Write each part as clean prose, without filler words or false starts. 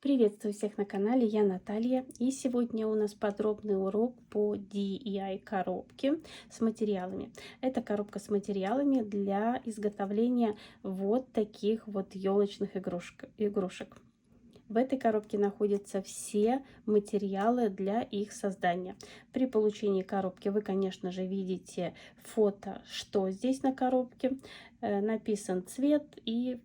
Приветствую всех на канале, я Наталья, и сегодня у нас подробный урок по DIY коробке с материалами. Это коробка с материалами для изготовления вот таких вот елочных игрушек. В этой коробке находятся все материалы для их создания. При получении коробки вы, конечно же, видите фото, что здесь на коробке. Написан цвет и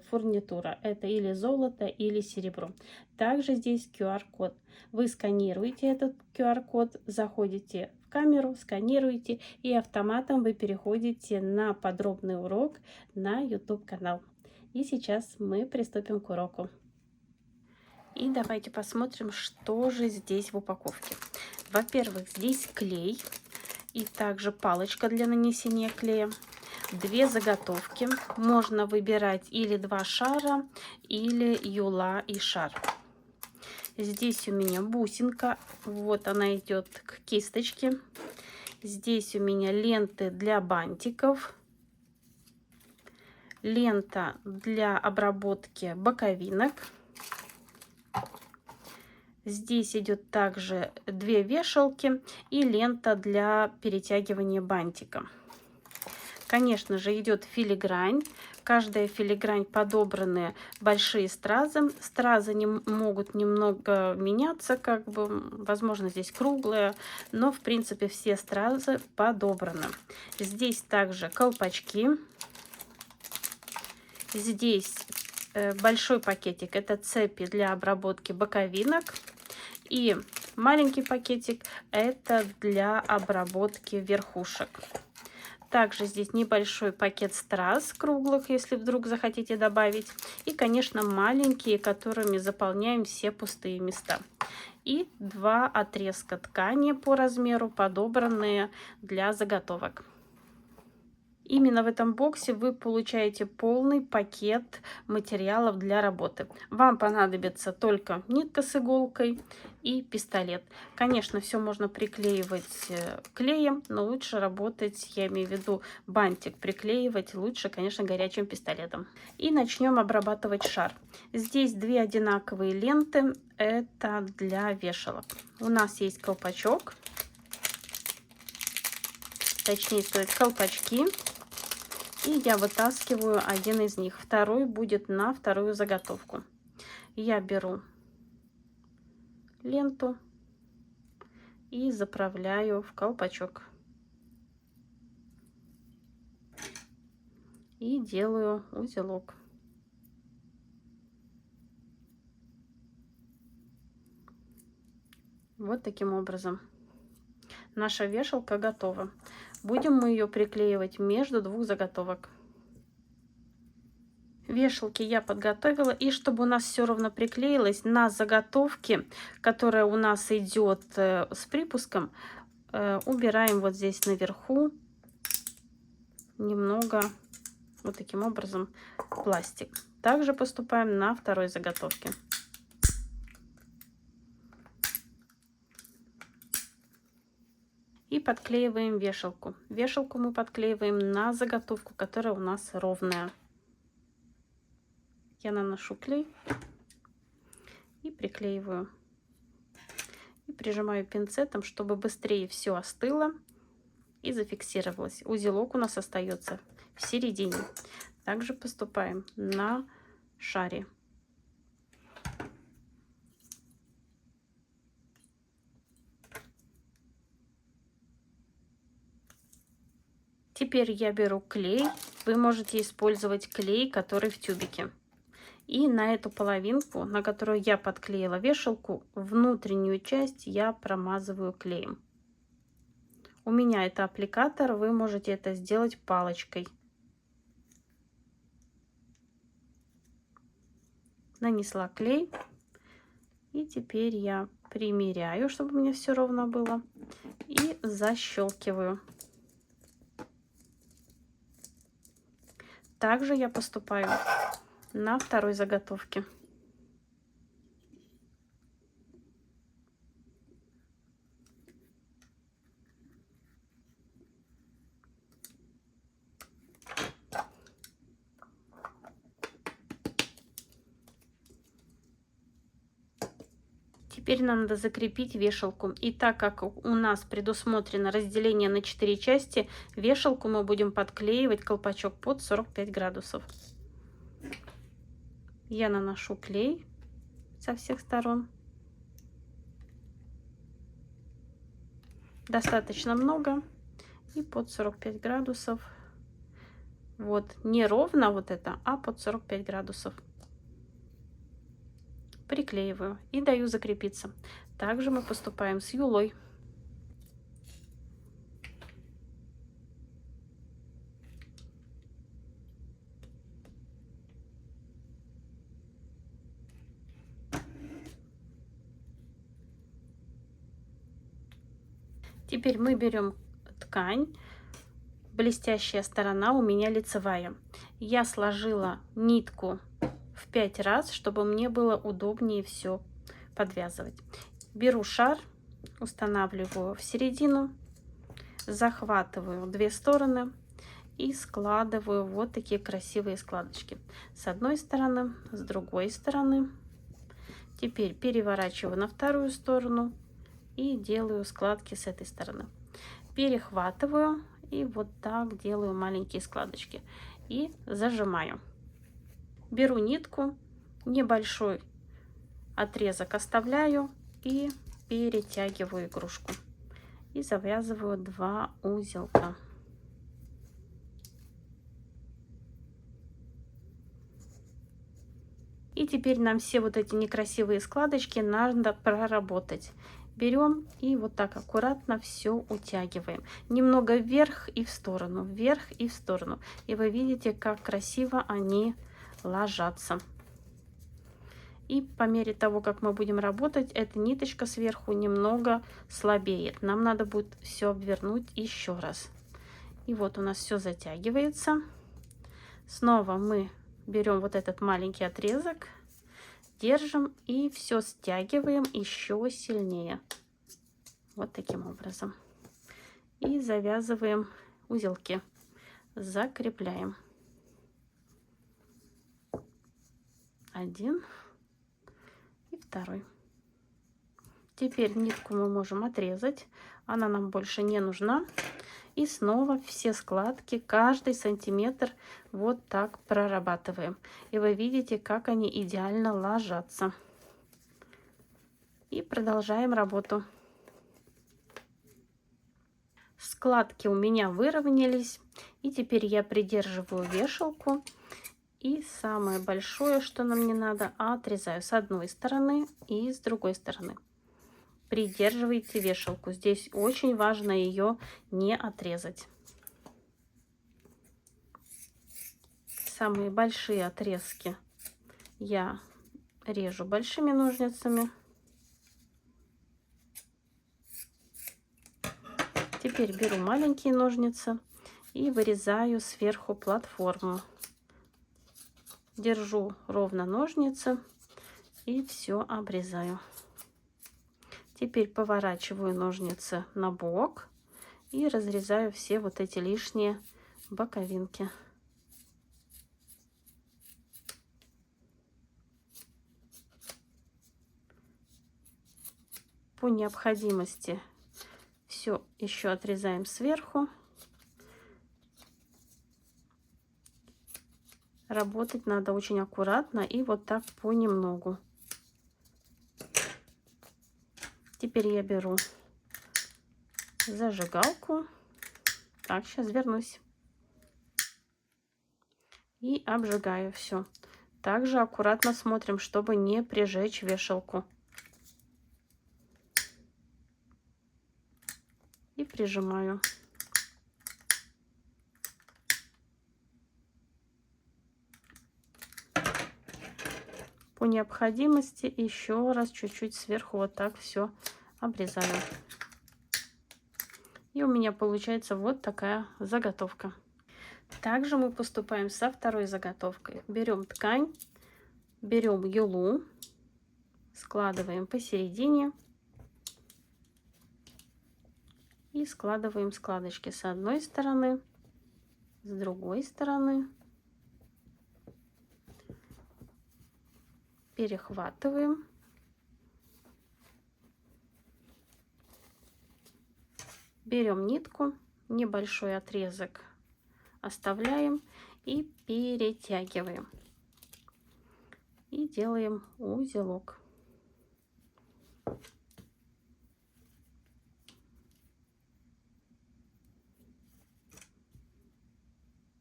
фурнитура. Это или золото, или серебро. Также здесь QR-код. Вы сканируете этот QR-код, заходите в камеру, сканируете, и автоматом вы переходите на подробный урок на YouTube-канал. И сейчас мы приступим к уроку. И давайте посмотрим, что же здесь в упаковке. Во-первых, здесь клей и также палочка для нанесения клея. Две заготовки. Можно выбирать или два шара, или юла и шар. Здесь у меня бусинка. Вот она идет к кисточке. Здесь у меня ленты для бантиков. Лента для обработки боковинок. Здесь идет также две вешалки и лента для перетягивания бантика. Конечно же, идет филигрань. Каждая филигрань подобраны большие стразы. Стразы могут немного меняться, возможно, здесь круглые, но в принципе все стразы подобраны. Здесь также колпачки. Здесь большой пакетик, это цепи для обработки боковинок. И маленький пакетик, это для обработки верхушек. Также здесь небольшой пакет страз круглых, если вдруг захотите добавить. И, конечно, маленькие, которыми заполняем все пустые места. И два отрезка ткани по размеру, подобранные для заготовок. Именно в этом боксе вы получаете полный пакет материалов для работы. Вам понадобится только нитка с иголкой и пистолет. Конечно, все можно приклеивать клеем, но лучше работать, я имею в виду бантик приклеивать, лучше, конечно, горячим пистолетом. И начнем обрабатывать шар. Здесь две одинаковые ленты, это для вешалок. У нас есть колпачок, точнее сказать, колпачки. И я вытаскиваю один из них. Второй будет на вторую заготовку. Я беру ленту и заправляю в колпачок. И делаю узелок. Вот таким образом. Наша вешалка готова. Будем мы ее приклеивать между двух заготовок. Вешалки я подготовила, и чтобы у нас все равно приклеилось, на заготовке, которая у нас идет с припуском, убираем вот здесь наверху немного вот таким образом пластик. Также поступаем на второй заготовке. И подклеиваем вешалку. Вешалку мы подклеиваем на заготовку, которая у нас ровная. Я наношу клей и приклеиваю. И прижимаю пинцетом, чтобы быстрее все остыло и зафиксировалось. Узелок у нас остается в середине. Также поступаем на шаре. Теперь я беру клей. Вы можете использовать клей, который в тюбике. И на эту половинку, на которую я подклеила вешалку, внутреннюю часть я промазываю клеем. У меня это аппликатор, вы можете это сделать палочкой. Нанесла клей. И теперь я примеряю, чтобы мне все ровно было. И защелкиваю. Также я поступаю на второй заготовке. Теперь нам надо закрепить вешалку. И так как у нас предусмотрено разделение на 4 части, вешалку мы будем подклеивать колпачок под 45 градусов. Я наношу клей со всех сторон. Достаточно много. И под 45 градусов. Вот, не ровно вот это, а под 45 градусов. Приклеиваю и даю закрепиться. Также мы поступаем с юлой. Теперь мы берем ткань. Блестящая сторона у меня лицевая. Я сложила нитку в 5 раз, чтобы мне было удобнее все подвязывать. Беру шар, устанавливаю в середину, захватываю 2 стороны и складываю вот такие красивые складочки. С одной стороны, с другой стороны. Теперь переворачиваю на вторую сторону и делаю складки с этой стороны. Перехватываю и вот так делаю маленькие складочки и зажимаю. Беру нитку, небольшой отрезок оставляю и перетягиваю игрушку. И завязываю 2 узелка. И теперь нам все вот эти некрасивые складочки надо проработать. Берем и вот так аккуратно все утягиваем. Немного вверх и в сторону, вверх и в сторону. И вы видите, как красиво они ложатся. И по мере того, как мы будем работать, эта ниточка сверху немного слабеет. Нам надо будет все обвернуть еще раз. И вот у нас все затягивается. Снова мы берем вот этот маленький отрезок, держим и все стягиваем еще сильнее. Вот таким образом. И завязываем узелки. Закрепляем. 1 и 2. Теперь нитку мы можем отрезать. Она нам больше не нужна. И снова все складки, каждый сантиметр вот так прорабатываем. И вы видите, как они идеально ложатся. И продолжаем работу. Складки у меня выровнялись. И теперь я придерживаю вешалку. И самое большое, что нам не надо, отрезаю с одной стороны и с другой стороны. Придерживайте вешалку. Здесь очень важно ее не отрезать. Самые большие отрезки я режу большими ножницами. Теперь беру маленькие ножницы и вырезаю сверху платформу. Держу ровно ножницы и все обрезаю. Теперь поворачиваю ножницы на бок и разрезаю все вот эти лишние боковинки. По необходимости все еще отрезаем сверху. Работать надо очень аккуратно и вот так понемногу. Теперь я беру зажигалку. Так, сейчас вернусь. И обжигаю все. Также аккуратно смотрим, чтобы не прижечь вешалку. И прижимаю. По необходимости еще раз чуть-чуть сверху вот так все обрезаю. И у меня получается вот такая заготовка. Также мы поступаем со второй заготовкой. Берем ткань, берем юлу, складываем посередине и складываем складочки с одной стороны, с другой стороны. Перехватываем Берем нитку, небольшой отрезок оставляем и перетягиваем. И делаем узелок.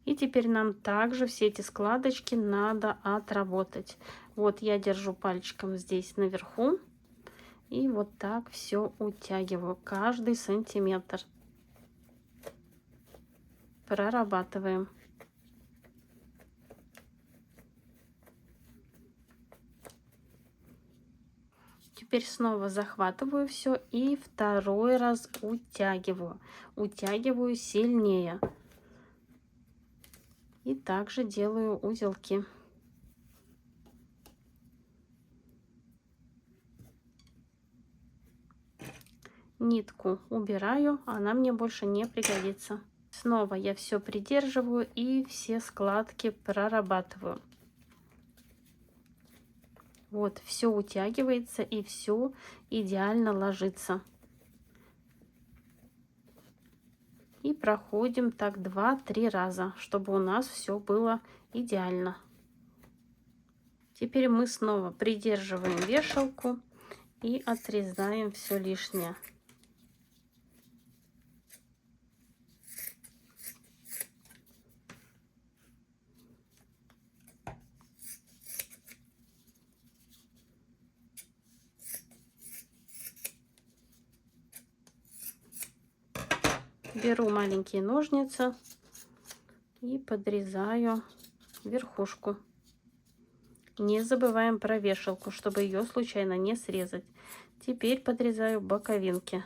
И теперь нам также все эти складочки надо отработать. Вот я держу пальчиком здесь наверху и вот так все утягиваю, каждый сантиметр. Прорабатываем. Теперь снова захватываю все и второй раз утягиваю. Утягиваю сильнее. И также делаю узелки. Нитку убираю, она мне больше не пригодится. Снова я все придерживаю и все складки прорабатываю. Вот, все утягивается и все идеально ложится. И проходим так 2-3 раза, чтобы у нас все было идеально. Теперь мы снова придерживаем вешалку и отрезаем все лишнее. Беру маленькие ножницы и подрезаю верхушку. Не забываем про вешалку, чтобы ее случайно не срезать. Теперь подрезаю боковинки.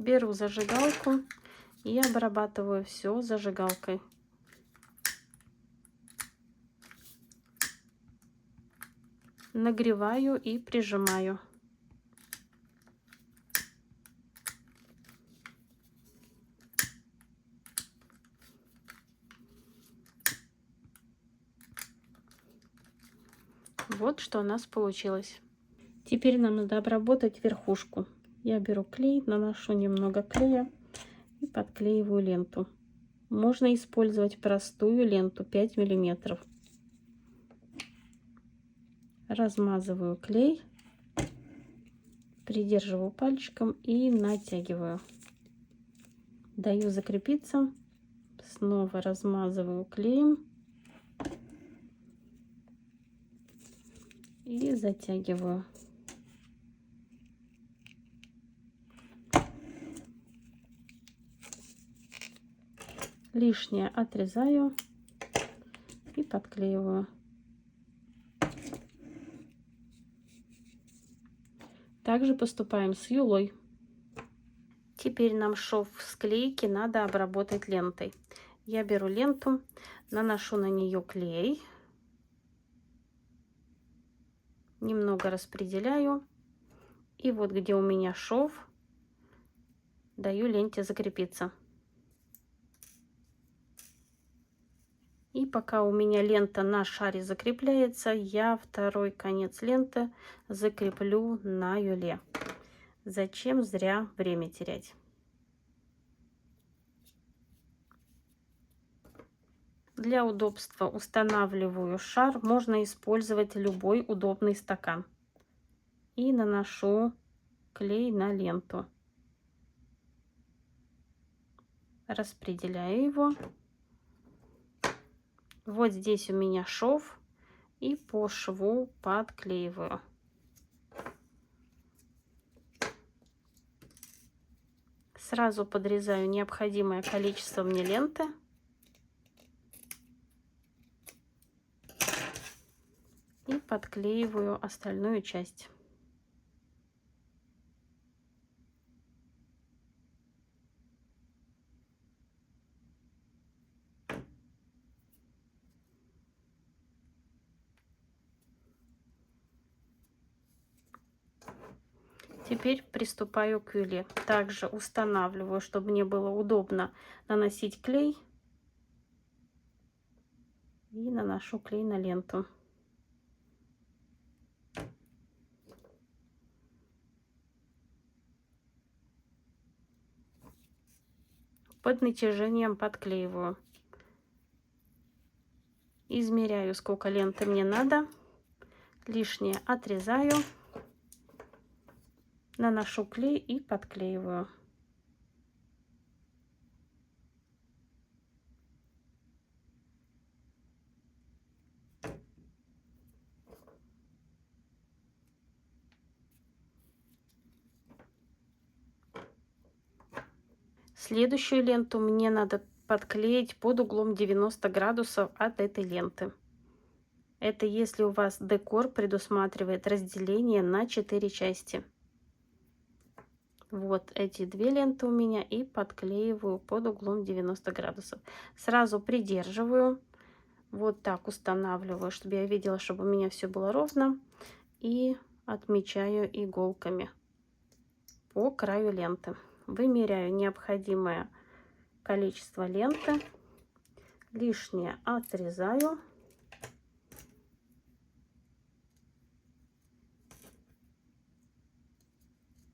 Беру зажигалку и обрабатываю все зажигалкой. Нагреваю и прижимаю. Вот что у нас получилось. Теперь нам надо обработать верхушку. Я беру клей, наношу немного клея и подклеиваю ленту. Можно использовать простую ленту 5 миллиметров. Размазываю клей, придерживаю пальчиком и натягиваю. Даю закрепиться, снова размазываю клеем и затягиваю. Лишнее отрезаю и подклеиваю. Также поступаем с юлой. Теперь нам шов склейки надо обработать лентой. Я беру ленту, наношу на нее клей, немного распределяю. И вот где у меня шов, даю ленте закрепиться. И пока у меня лента на шаре закрепляется, я второй конец ленты закреплю на юле. Зачем зря время терять? Для удобства устанавливаю шар. Можно использовать любой удобный стакан. И наношу клей на ленту. Распределяю его. Вот здесь у меня шов. И по шву подклеиваю. Сразу подрезаю необходимое количество мне ленты. И подклеиваю остальную часть. Теперь приступаю к юле. Также устанавливаю, чтобы мне было удобно наносить клей. И наношу клей на ленту. Под натяжением подклеиваю. Измеряю, сколько ленты мне надо. Лишнее отрезаю. Наношу клей и подклеиваю. Следующую ленту мне надо подклеить под углом 90 градусов от этой ленты. Это если у вас декор предусматривает разделение на 4 части. Вот эти две ленты у меня и подклеиваю под углом 90 градусов. Сразу придерживаю. Вот так устанавливаю, чтобы я видела, чтобы у меня все было ровно. И отмечаю иголками по краю ленты. Вымеряю необходимое количество ленты. Лишнее отрезаю.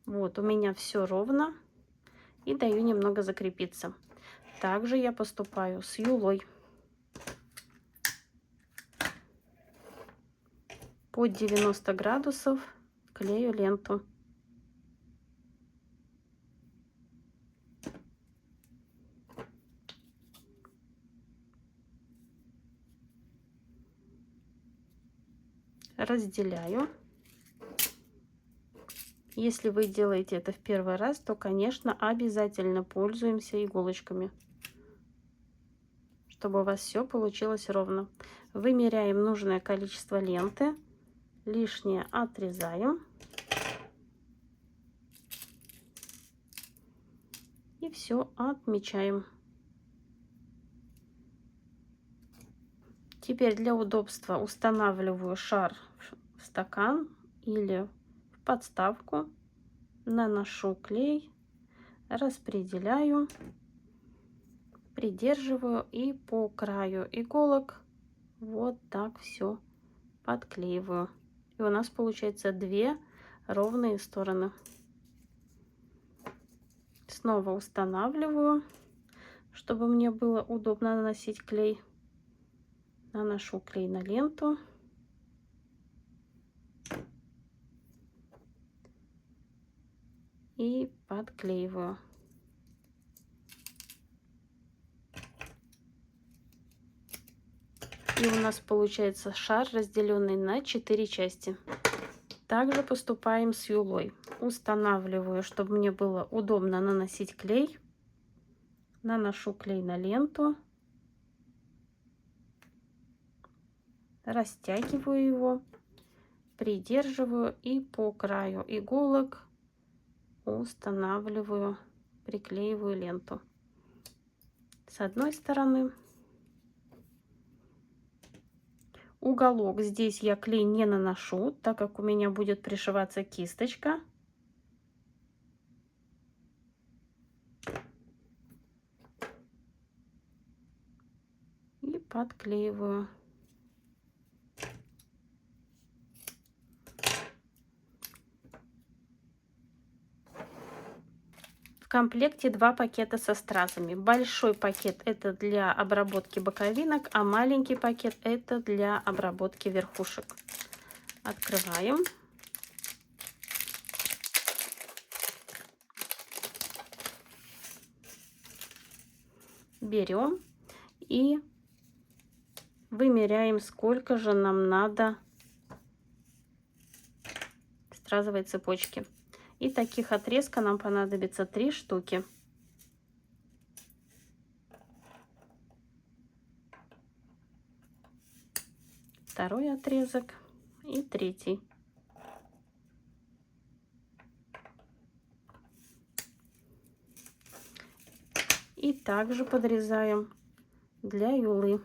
Вот у меня все ровно. И даю немного закрепиться. Также я поступаю с юлой. Под 90 градусов клею ленту. Разделяю. Если вы делаете это в первый раз, то, конечно, обязательно пользуемся иголочками, чтобы у вас все получилось ровно. Вымеряем нужное количество ленты, лишнее отрезаем. И все отмечаем. Теперь для удобства устанавливаю шар в стакан или в подставку. Наношу клей, распределяю, придерживаю и по краю иголок вот так все подклеиваю. И у нас получается две ровные стороны. Снова устанавливаю, чтобы мне было удобно наносить клей. Наношу клей на ленту. И подклеиваю. И у нас получается шар, разделенный на 4 части. Также поступаем с юлой. Устанавливаю, чтобы мне было удобно наносить клей. Наношу клей на ленту. Растягиваю его. Придерживаю и по краю иголок устанавливаю, приклеиваю ленту. С одной стороны. Уголок здесь я клей не наношу, так как у меня будет пришиваться кисточка. И подклеиваю. В комплекте 2 пакета со стразами. Большой пакет это для обработки боковинок, а маленький пакет это для обработки верхушек. Открываем. Берем и вымеряем, сколько же нам надо стразовой цепочки. И таких отрезка нам понадобится 3 штуки. Второй отрезок и третий. И также подрезаем для юлы.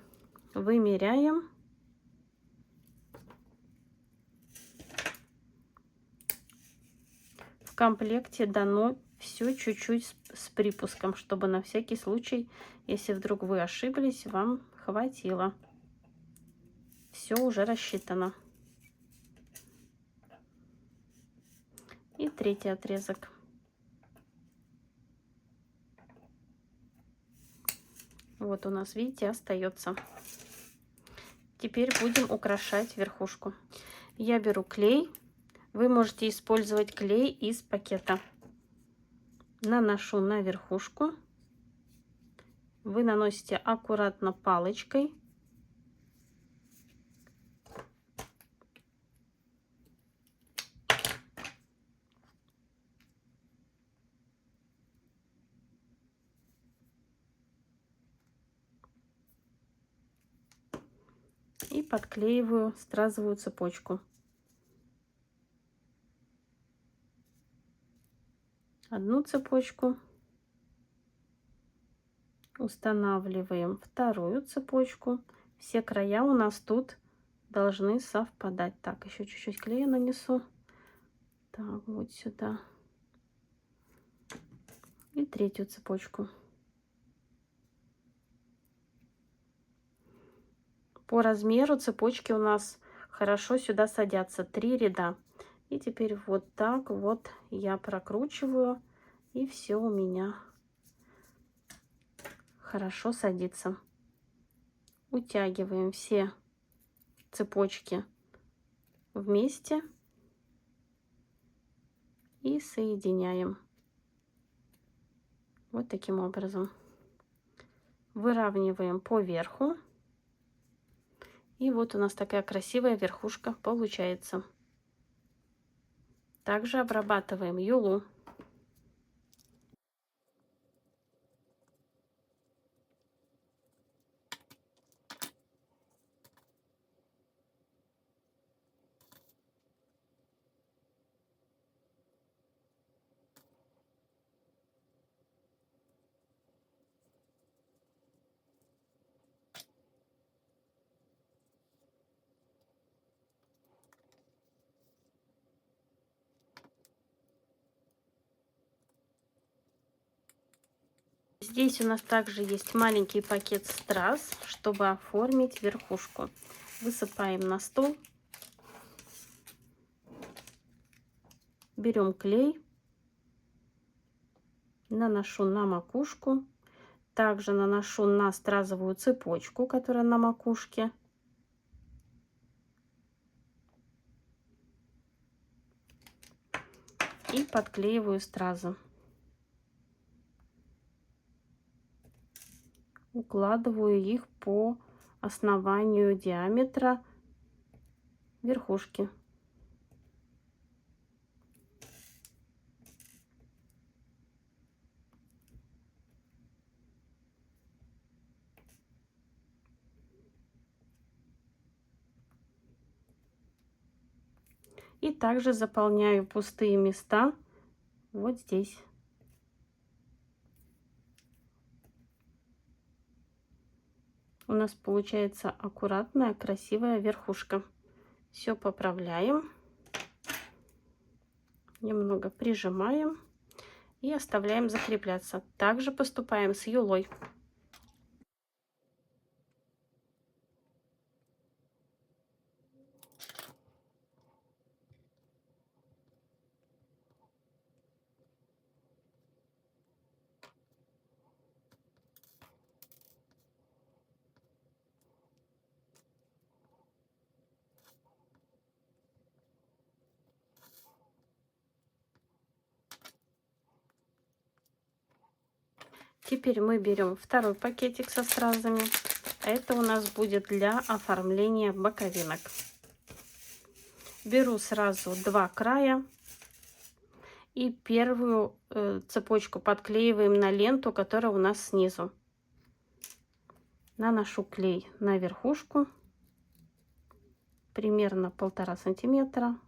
Вымеряем. В комплекте дано все чуть-чуть с припуском, чтобы на всякий случай, если вдруг вы ошиблись, вам хватило. Все уже рассчитано. И третий отрезок. Вот у нас, видите, остается. Теперь будем украшать верхушку. Я беру клей. Вы можете использовать клей из пакета. Наношу на верхушку. Вы наносите аккуратно палочкой. И подклеиваю стразовую цепочку. Одну цепочку. Устанавливаем вторую цепочку. Все края у нас тут должны совпадать. Так, еще чуть-чуть клея нанесу. Так, вот сюда. И третью цепочку. По размеру цепочки у нас хорошо сюда садятся. 3 ряда. И теперь вот так вот я прокручиваю. И все у меня хорошо садится. Утягиваем все цепочки вместе и соединяем. Вот таким образом. Выравниваем по верху. И вот у нас такая красивая верхушка получается. Также обрабатываем юлу. Здесь у нас также есть маленький пакет страз, чтобы оформить верхушку. Высыпаем на стол. Берем клей. Наношу на макушку. Также наношу на стразовую цепочку, которая на макушке. И подклеиваю стразы. Укладываю их по основанию диаметра верхушки. И также заполняю пустые места вот здесь. У нас получается аккуратная, красивая верхушка. Все поправляем. Немного прижимаем и оставляем закрепляться. Также поступаем с юлой. Теперь мы берем второй пакетик со стразами. Это у нас будет для оформления боковинок. Беру сразу 2 края и первую цепочку подклеиваем на ленту, которая у нас снизу. Наношу клей на верхушку, примерно 1,5 сантиметра.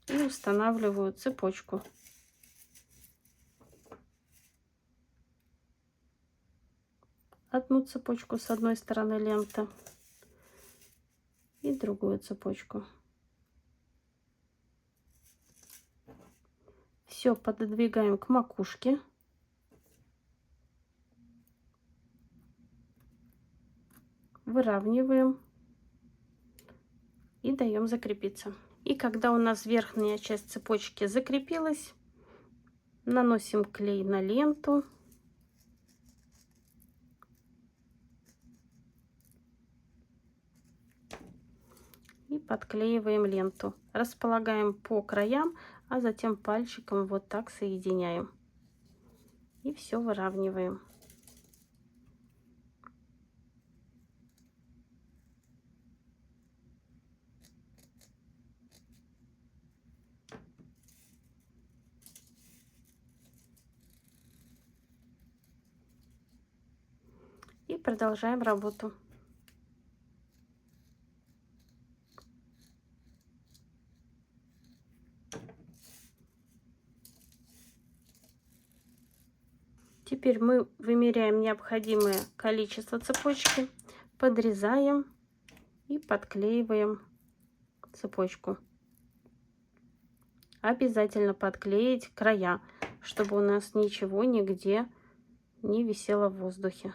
И устанавливаю цепочку. Одну цепочку с одной стороны ленты. И другую цепочку. Все пододвигаем к макушке. Выравниваем и даем закрепиться. И когда у нас верхняя часть цепочки закрепилась, наносим клей на ленту. И подклеиваем ленту. Располагаем по краям, а затем пальчиком вот так соединяем. И все выравниваем. И продолжаем работу. Теперь мы вымеряем необходимое количество цепочки, подрезаем и подклеиваем цепочку. Обязательно подклеить края, чтобы у нас ничего нигде не висело в воздухе.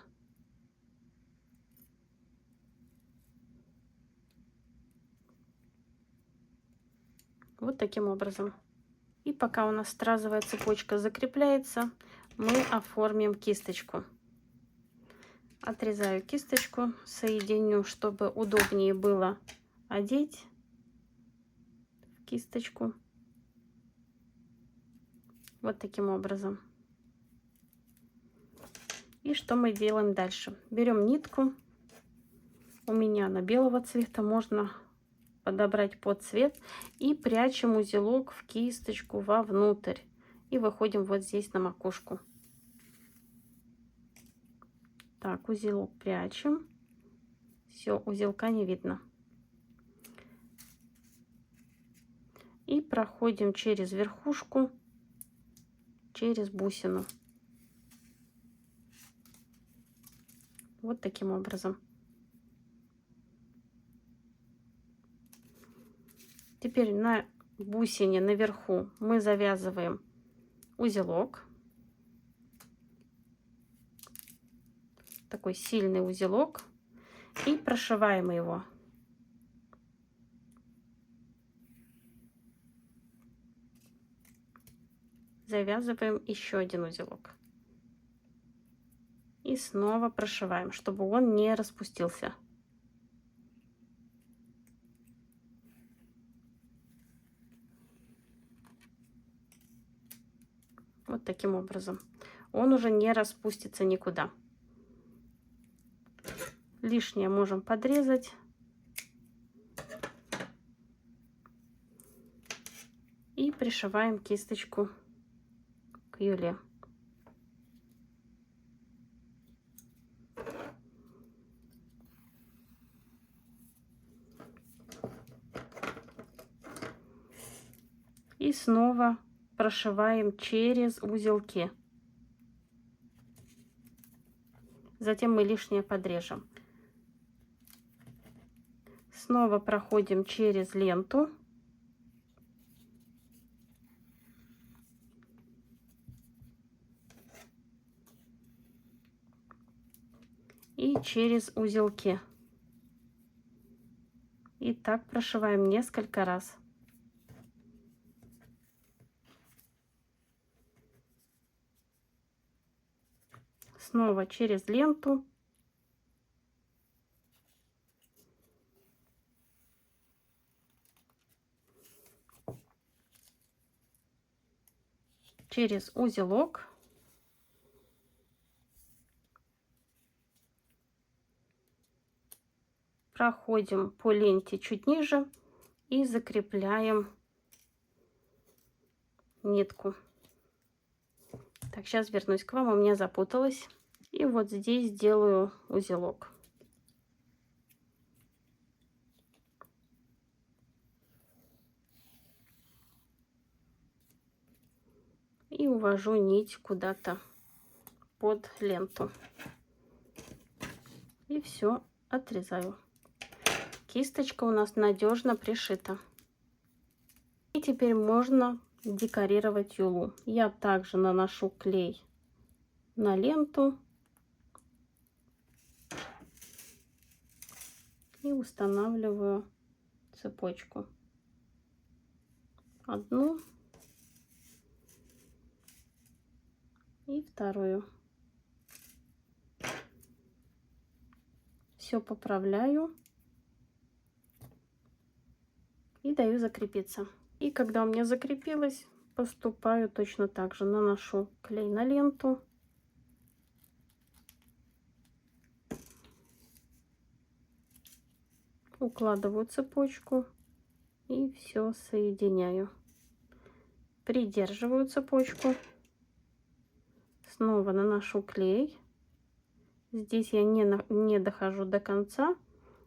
Вот таким образом. И пока у нас стразовая цепочка закрепляется, мы оформим кисточку. Отрезаю кисточку, соединю, чтобы удобнее было одеть в кисточку. Вот таким образом. И что мы делаем дальше? Берем нитку. У меня она белого цвета, можно подобрать под цвет. И прячем узелок в кисточку вовнутрь. И выходим вот здесь на макушку. Так, узелок прячем. Все, узелка не видно. И проходим через верхушку, через бусину. Вот таким образом. Теперь на бусине наверху мы завязываем узелок. Такой сильный узелок. И прошиваем его. Завязываем еще один узелок. И снова прошиваем, чтобы он не распустился. Вот таким образом. Он уже не распустится никуда. Лишнее можем подрезать. И пришиваем кисточку к юле. И снова прошиваем через узелки. Затем мы лишнее подрежем. Снова проходим через ленту. И через узелки. И так прошиваем несколько раз. Снова через ленту. Через узелок. Проходим по ленте чуть ниже и закрепляем нитку. Так, сейчас вернусь к вам, у меня запуталось. И вот здесь делаю узелок. И увожу нить куда-то под ленту. И все отрезаю. кисточка у нас надежно пришита. И теперь можно декорировать юлу. Я также наношу клей на ленту и устанавливаю цепочку. Одну и вторую. Все поправляю и даю закрепиться. И когда у меня закрепилось, поступаю точно так же. Наношу клей на ленту. Укладываю цепочку и все соединяю. Придерживаю цепочку. Снова наношу клей. Здесь я не дохожу до конца.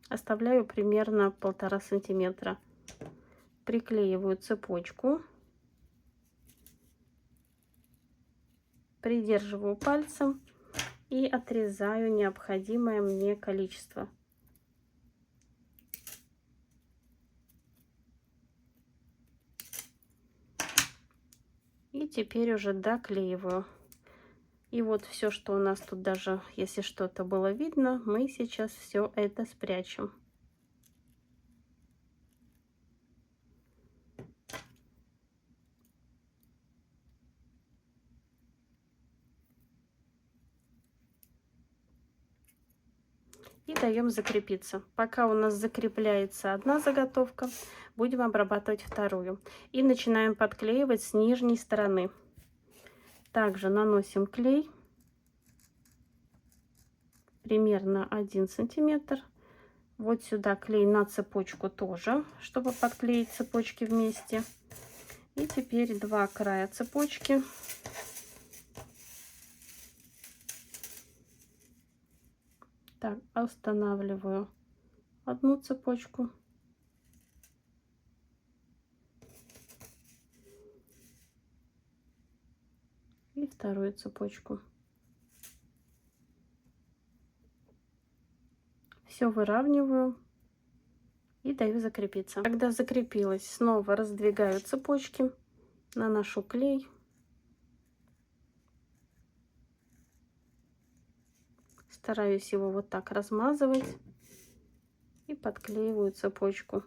Оставляю примерно 1,5 сантиметра. Приклеиваю цепочку. Придерживаю пальцем и отрезаю необходимое мне количество. И теперь уже доклеиваю. И вот все, что у нас тут, даже если что-то было видно, мы сейчас все это спрячем. И даем закрепиться. Пока у нас закрепляется одна заготовка, будем обрабатывать вторую. И начинаем подклеивать с нижней стороны. Также наносим клей примерно 1 сантиметр. Вот сюда клей на цепочку тоже, чтобы подклеить цепочки вместе. И теперь два края цепочки так останавливаю одну цепочку и вторую цепочку. Все выравниваю и даю закрепиться. Когда закрепилась, снова раздвигаю цепочки, наношу клей. Стараюсь его вот так размазывать и подклеиваю цепочку.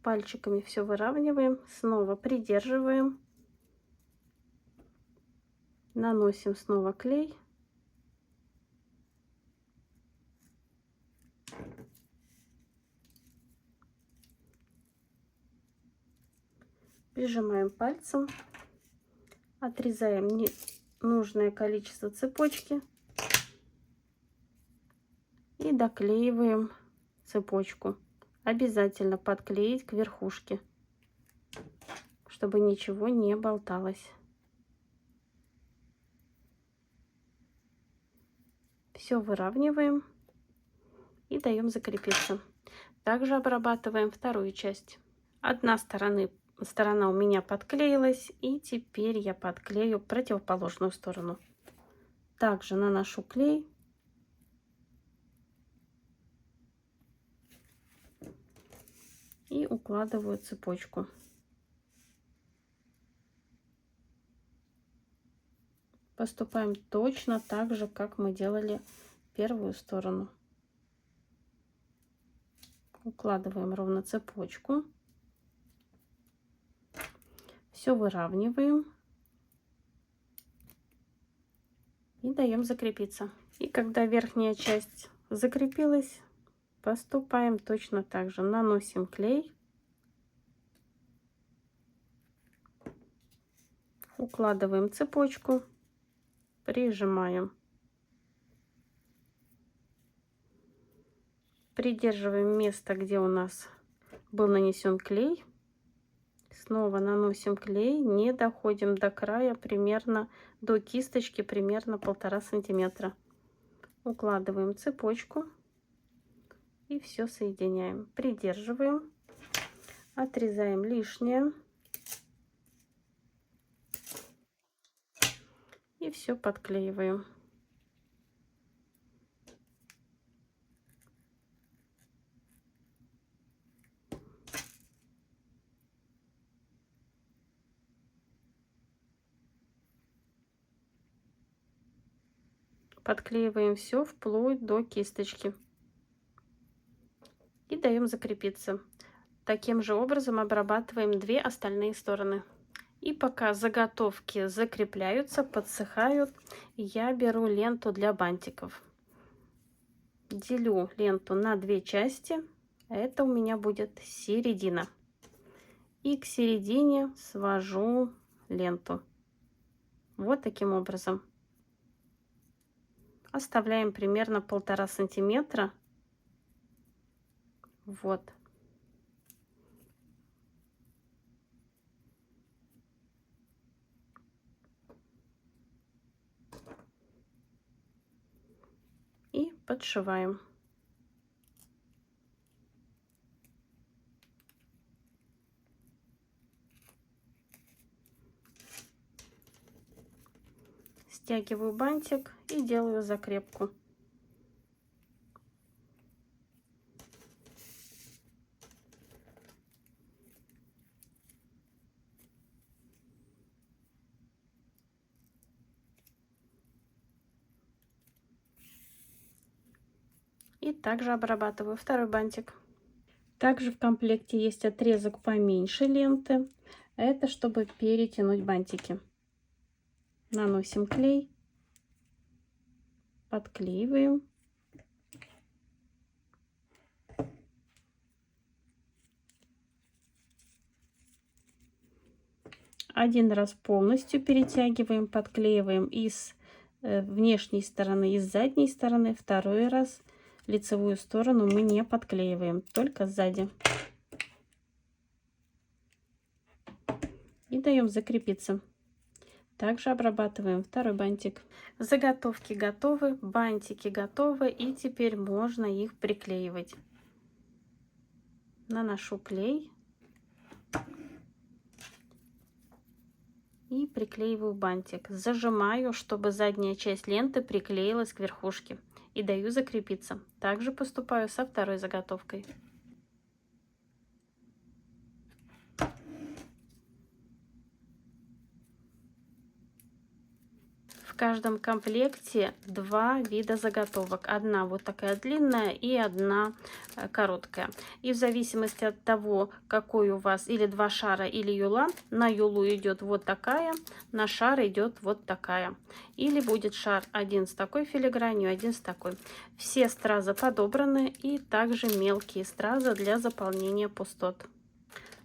Пальчиками все выравниваем, снова придерживаем, наносим снова клей. Прижимаем пальцем, отрезаем нужное количество цепочки и доклеиваем цепочку. Обязательно подклеить к верхушке, чтобы ничего не болталось. Все выравниваем и даем закрепиться. Также обрабатываем вторую часть. Одна сторона у меня подклеилась, и теперь я подклею противоположную сторону. Также наношу клей. И укладываю цепочку. Поступаем точно так же, как мы делали первую сторону. Укладываем ровно цепочку. Все выравниваем. И даем закрепиться. И когда верхняя часть закрепилась, поступаем точно так же. Наносим клей. Укладываем цепочку. Прижимаем. Придерживаем место, где у нас был нанесен клей. Снова наносим клей. Не доходим до края, примерно до кисточки, примерно 1,5 сантиметра. Укладываем цепочку. И все соединяем. Придерживаем. Отрезаем лишнее. И все подклеиваем. Подклеиваем все вплоть до кисточки. И даем закрепиться. Таким же образом обрабатываем две остальные стороны. И пока заготовки закрепляются, подсыхают, я беру ленту для бантиков. Делю ленту на две части. Это у меня будет середина. И к середине свожу ленту. Вот таким образом. Оставляем примерно 1,5 сантиметра. Вот. И подшиваем. Стягиваю бантик и делаю закрепку. И также обрабатываю второй бантик. Также в комплекте есть отрезок поменьше ленты. Это чтобы перетянуть бантики. Наносим клей, подклеиваем. Один раз полностью перетягиваем, подклеиваем из внешней стороны и с задней стороны. Второй раз лицевую сторону мы не подклеиваем, только сзади. И даем закрепиться. Также обрабатываем второй бантик. Заготовки готовы, бантики готовы, и теперь можно их приклеивать. Наношу клей и приклеиваю бантик. Зажимаю, чтобы задняя часть ленты приклеилась к верхушке, и даю закрепиться. Также поступаю со второй заготовкой. В каждом комплекте два вида заготовок. Одна вот такая длинная и одна короткая. И в зависимости от того, какой у вас или два шара, или юла, на юлу идет вот такая, на шар идет вот такая. Или будет шар один с такой филигранью, один с такой. Все стразы подобраны, и также мелкие стразы для заполнения пустот.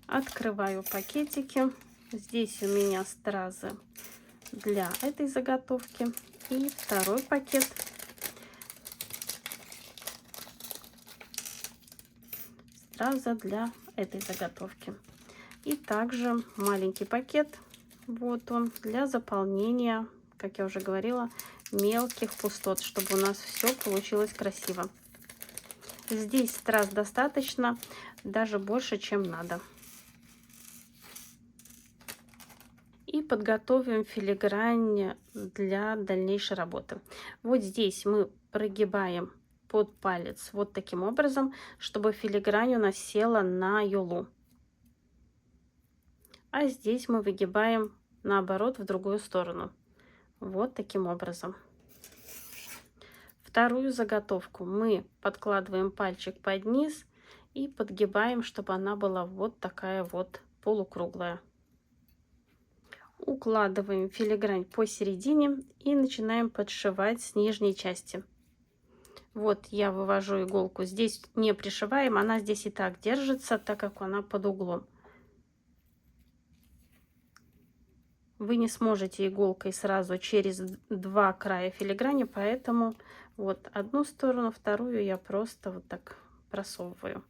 Открываю пакетики. Здесь у меня стразы для этой заготовки, и второй пакет страза для этой заготовки, и также маленький пакет, вот он, для заполнения, как я уже говорила, мелких пустот, чтобы у нас все получилось красиво. Здесь страз достаточно, даже больше, чем надо. И подготовим филигрань для дальнейшей работы. Вот здесь мы прогибаем под палец вот таким образом, чтобы филигрань у нас села на юлу. А здесь мы выгибаем наоборот в другую сторону. Вот таким образом. Вторую заготовку мы подкладываем пальчик под низ и подгибаем, чтобы она была вот такая вот полукруглая. Укладываем филигрань посередине и начинаем подшивать с нижней части. Вот я вывожу иголку, здесь не пришиваем, она здесь и так держится, так как она под углом. Вы не сможете иголкой сразу через два края филиграни, поэтому вот одну сторону, вторую я просто вот так просовываю.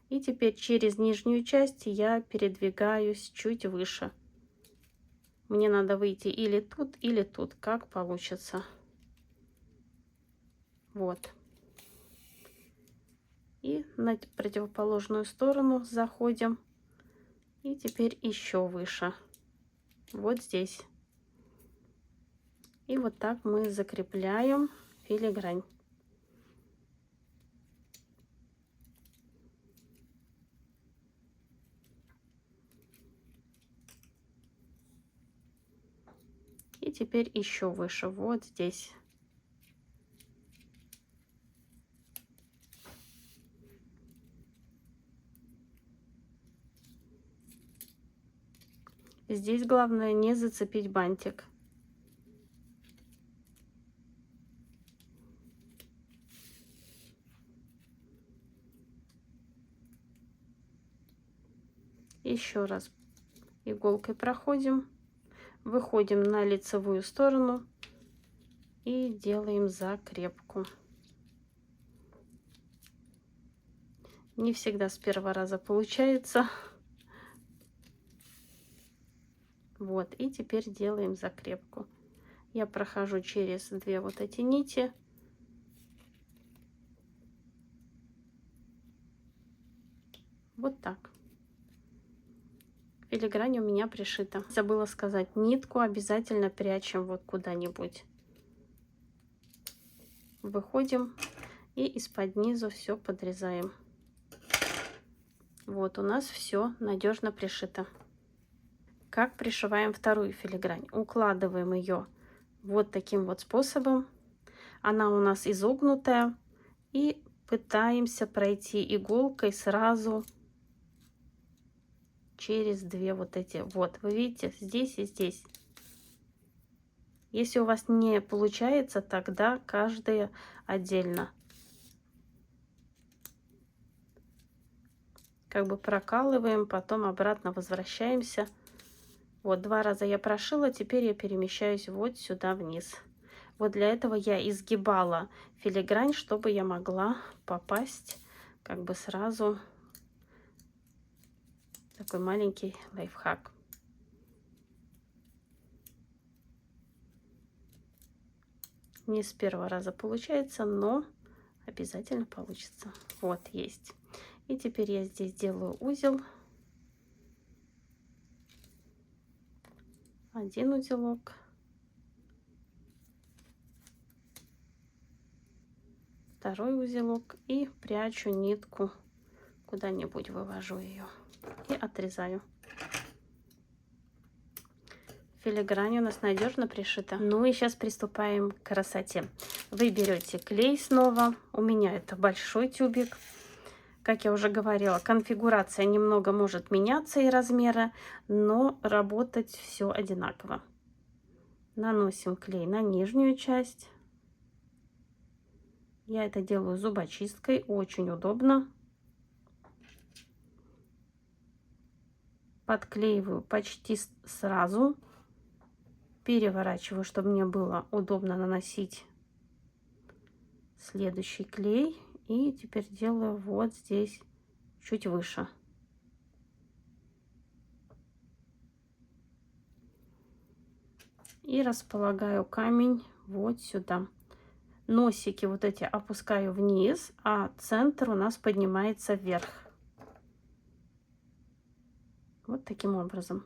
И теперь через нижнюю часть я передвигаюсь чуть выше. Мне надо выйти или тут, как получится. Вот. И на противоположную сторону заходим. И теперь еще выше. Вот здесь. И вот так мы закрепляем филигрань. И теперь еще выше, вот здесь. Здесь главное не зацепить бантик. Еще раз иголкой проходим, выходим на лицевую сторону и делаем закрепку. Не всегда с первого раза получается. Вот, и теперь делаем закрепку. Я прохожу через две вот эти нити. Вот так. Филигрань у меня пришита. Забыла сказать, нитку обязательно прячем вот куда-нибудь. Выходим и из-под низу все подрезаем. Вот у нас все надежно пришито. Как пришиваем вторую филигрань? Укладываем ее вот таким вот способом. Она у нас изогнутая. И пытаемся пройти иголкой сразу через две вот эти. Вот, вы видите, здесь и здесь. Если у вас не получается, тогда каждая отдельно. Как бы прокалываем, потом обратно возвращаемся. Вот, два раза я прошила, теперь я перемещаюсь вот сюда вниз. Вот для этого я изгибала филигрань, чтобы я могла попасть как бы сразу. Такой маленький лайфхак. Не с первого раза получается, но обязательно получится. Вот, есть. И теперь я здесь делаю узел. Один узелок. Второй узелок. И прячу нитку куда-нибудь, вывожу ее. И отрезаю. Филигрань у нас надежно пришита. Ну и сейчас приступаем к красоте. Вы берете клей снова. У меня это большой тюбик. Как я уже говорила, конфигурация немного может меняться и размеры, но работать все одинаково. Наносим клей на нижнюю часть. Я это делаю зубочисткой, очень удобно. Подклеиваю почти сразу. Переворачиваю, чтобы мне было удобно наносить следующий клей. И теперь делаю вот здесь чуть выше. И располагаю камень вот сюда. Носики вот эти опускаю вниз, а центр у нас поднимается вверх. Вот таким образом.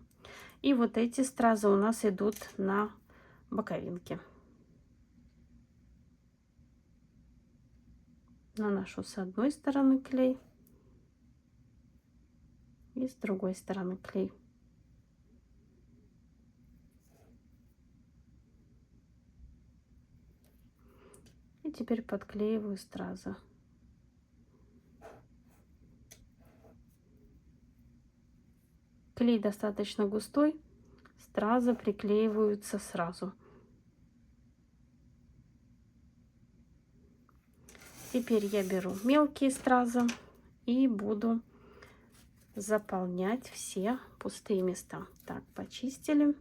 И вот эти стразы у нас идут на боковинки. Наношу с одной стороны клей и с другой стороны клей. И теперь подклеиваю стразы. Клей достаточно густой, стразы приклеиваются сразу. Теперь я беру мелкие стразы и буду заполнять все пустые места. Так, почистили.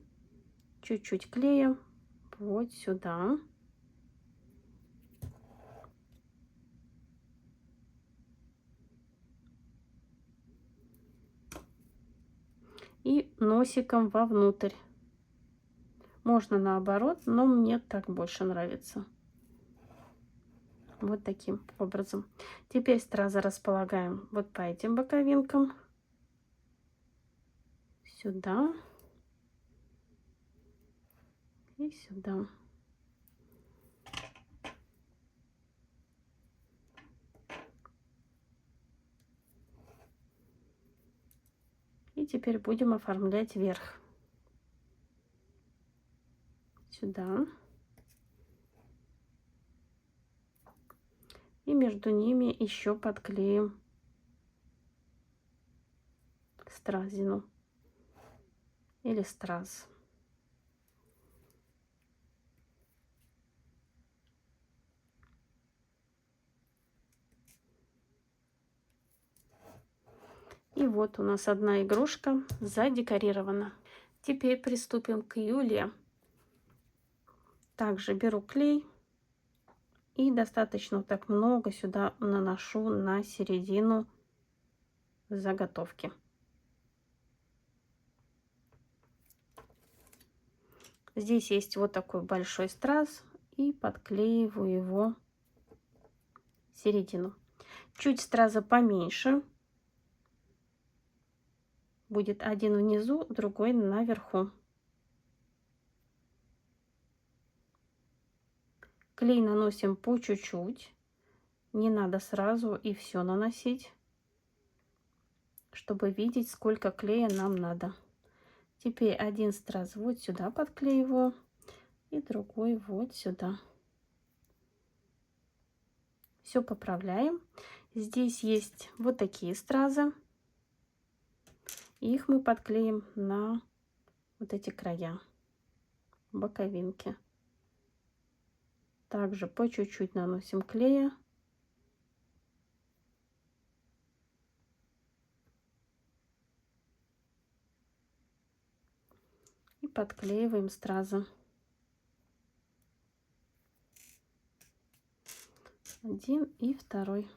Чуть-чуть клея вот сюда. И носиком вовнутрь. Можно наоборот, но мне так больше нравится. Вот таким образом. Теперь стразы располагаем вот по этим боковинкам. Сюда. И сюда. И теперь будем оформлять верх. Сюда. И между ними еще подклеим стразину. или страз. И вот у нас одна игрушка задекорирована. Теперь приступим к Юле. Также беру клей и достаточно вот так много сюда наношу на середину заготовки. Здесь есть вот такой большой страз, и подклеиваю его в середину. Чуть страза поменьше. Будет один внизу, другой наверху. Клей наносим по чуть-чуть. Не надо сразу и все наносить, чтобы видеть, сколько клея нам надо. Теперь один страз вот сюда подклеиваю и другой вот сюда. Все поправляем. Здесь есть вот такие стразы. Их мы подклеим на вот эти края, боковинки. Также по чуть-чуть наносим клея. И подклеиваем стразы. Один и второй.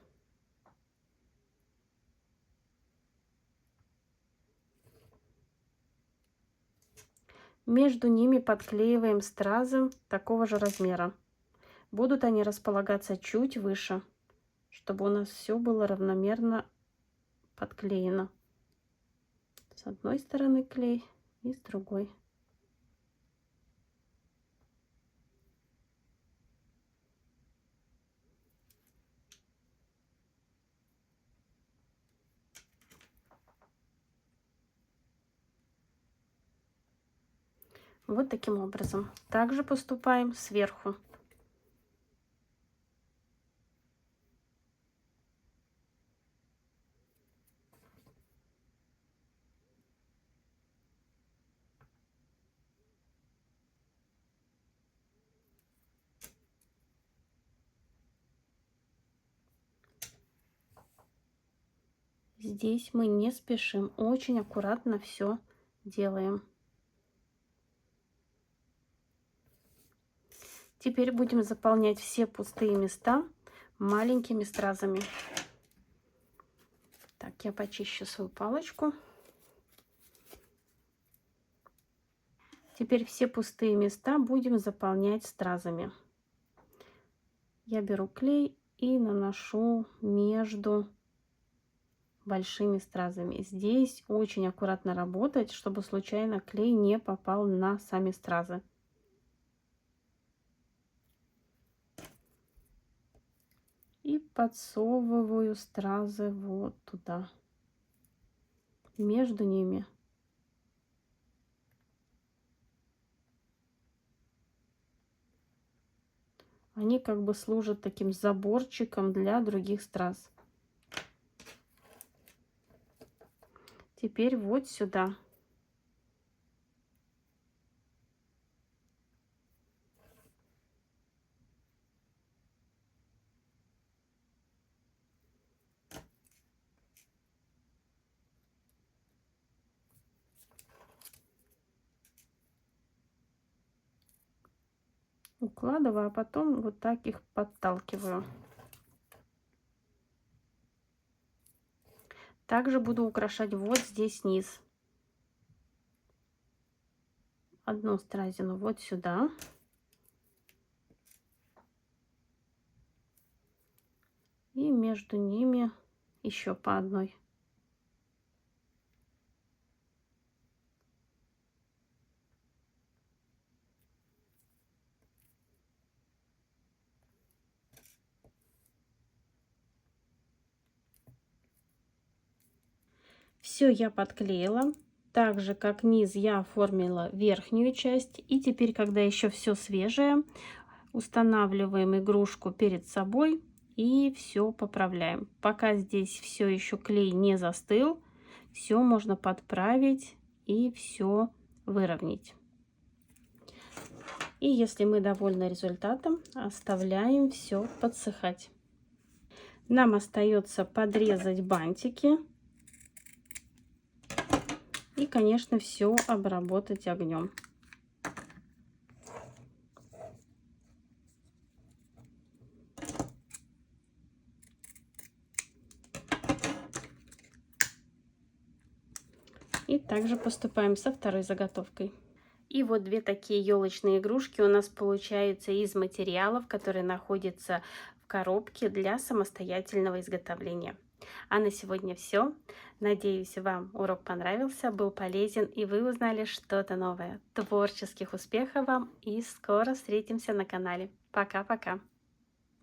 Между ними подклеиваем стразы такого же размера. Будут они располагаться чуть выше, чтобы у нас все было равномерно подклеено. С одной стороны клей и с другой. Вот таким образом. Также поступаем сверху. Здесь мы не спешим, очень аккуратно все делаем. Теперь будем заполнять все пустые места маленькими стразами. Так, я почищу свою палочку. Теперь все пустые места будем заполнять стразами. Я беру клей и наношу между большими стразами. Здесь очень аккуратно работать, чтобы случайно клей не попал на сами стразы. И подсовываю стразы вот туда, между ними. Они как бы служат таким заборчиком для других страз. Теперь вот сюда. Укладываю, а потом вот так их подталкиваю. Также буду украшать вот здесь низ. Одну стразину вот сюда. И между ними еще по одной. Все я подклеила. Так же, как низ, я оформила верхнюю часть. И теперь, когда еще все свежее, устанавливаем игрушку перед собой и все поправляем. Пока здесь все еще клей не застыл, все можно подправить и все выровнять. И если мы довольны результатом, оставляем все подсыхать. Нам остается подрезать бантики и, конечно, все обработать огнем. И также поступаем со второй заготовкой. И вот две такие елочные игрушки у нас получаются из материалов, которые находятся в коробке для самостоятельного изготовления. А на сегодня все. Надеюсь, вам урок понравился, был полезен и вы узнали что-то новое. Творческих успехов вам и скоро встретимся на канале. Пока-пока!